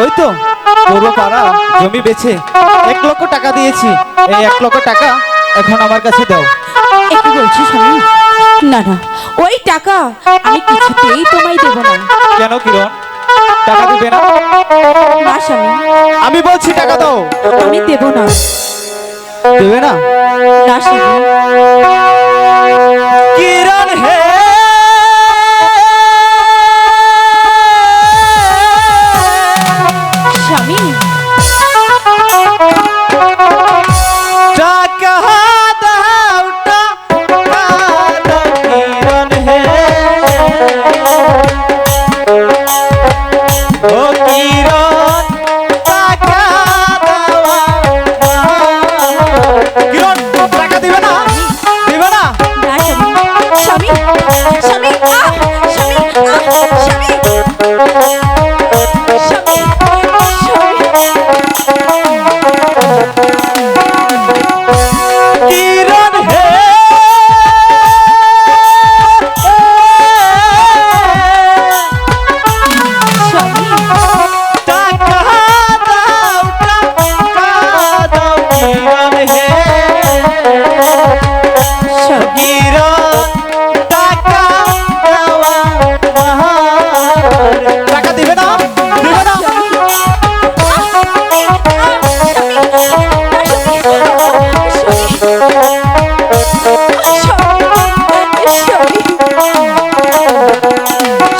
ওই তো পূর্ব পাড়া জমি বেচে 1 লক্ষ টাকা দিয়েছি। এই 1 লক্ষ টাকা এখন আমার কাছে দাও। কি বলছো স্বামী? না না, ওই টাকা আমি কিছুতেই তোমায় দেব না। কেন কিরণ, টাকা দিবে না? না স্বামী, আমি বলছি টাকা দাও। আমি দেব না। দেবে না? না স্বামী। কিরণ হে স্বামী, টাকা দাও, টাকা দাও কিরণ হে। ও কিরণ টাকা দাও। কিরণ টাকা দিবে না? দিবে না? না স্বামী, স্বামী, স্বামী, স্বামী, স্বামী, স্বামী, কিরণ হে টাকা দাও, টাকা দাও কিরণ হে। কিরণ টাকা দেওয়া টাকা দিবে না? দিবে না?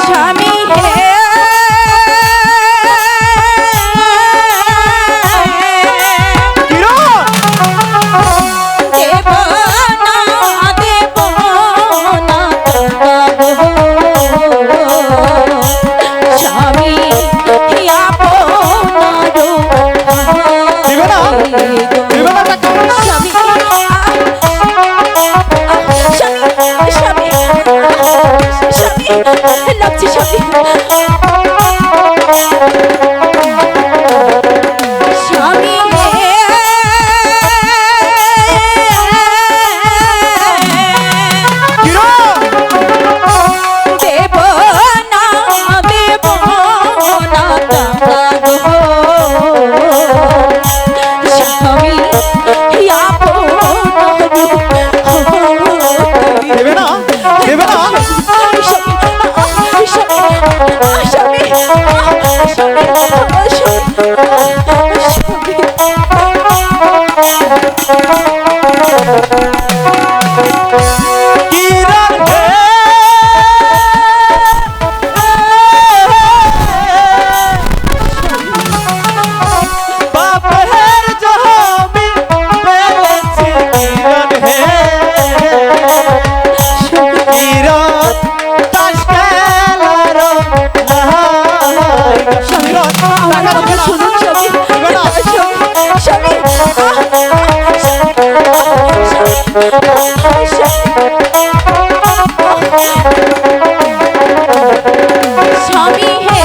স্বামী হে, কিরণ দেব না, দেব না স্বামী, দিবে না? দিবে না টাকা? স্বামী, স্বামী, স্বামী, লাগছে স্বামী, স্বামী হে, কিরণ দেব না, দেব না টাকা গো স্বামী, দেবে না? দেবে না? কিরণ হে বাপের জমি বেচে কিরণ হে। কিরণ তাস খেলার নাই। কিরণ টাকা দিবে না? দিবে না? স্বামী হে,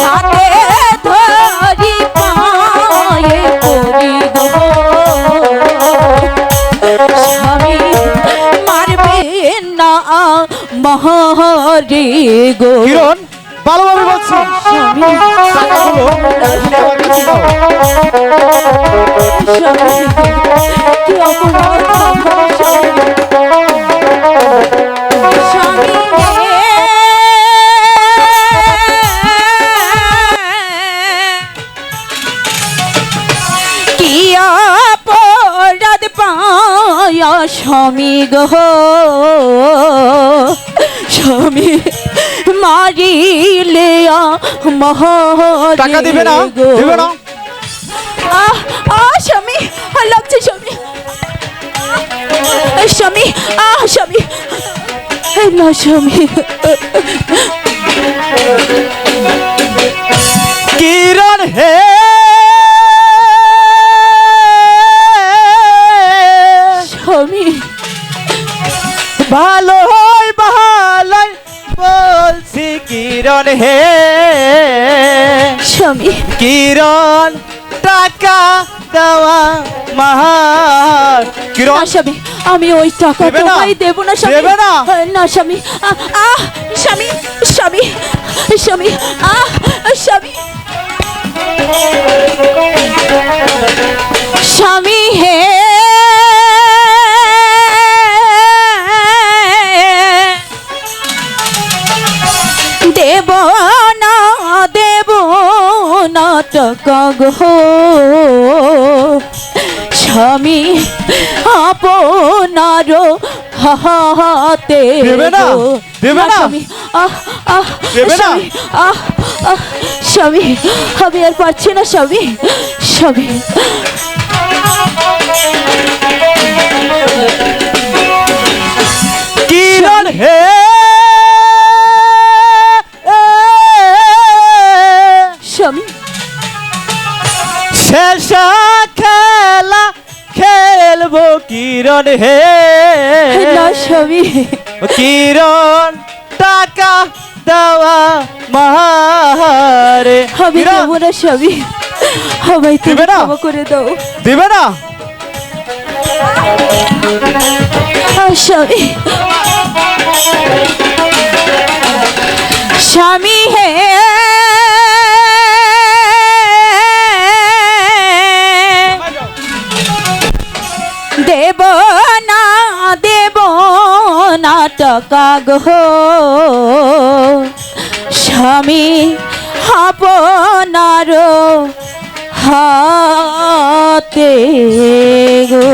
হাতে ধরি পায়ে পড়ি গো স্বামী, মারবে না মহারে গো কিরণ ভালোভাবে বলছি, স্বামী, টাকাগুলো তুমি আমার কাছে দাও। স্বামী, কি অপরাধ আমার স্বামী, স্বামী হে, কি অপরাধ পায়া স্বামী গো স্বামী, মারিলে মহারে টাকা দিবে না? গো। দিবে না? স্বামী, লাগছে স্বামী, স্বামী, স্বামী, না স্বামী, কিরণ হে স্বামী, ভালোই ভালোই বলছি কিরণ হে। স্বামী, কিরণ টাকা দেওয়া মাহার কিরণ না স্বামী, আমি ওই টাকা দেবে না? তোমায় দেব না স্বামী। দেবে না? না স্বামী, স্বামী, স্বামী, স্বামী, স্বামী, স্বামী হে, দেব না, দেব না টাকা গো স্বামী, আপনার হাতে দেবে না? গো। দেবে না? স্বামী, দেবে না? স্বামী, স্বামী, আমি আর পারছি না স্বামী, স্বামী, কিরণ হে স্বামী, শেষ খেলা খেলবো কিরণ হে না স্বামী, কিরণ টাকা দেওয়া মাহারে আমি কিরণ দেবো না স্বামী, আমায় তুমি দেবে না? ক্ষমা করে দাও। দিবে না? স্বামী, স্বামী হে, দেব না, দেব না টাকা গো স্বামী, আপনার হাতে গো।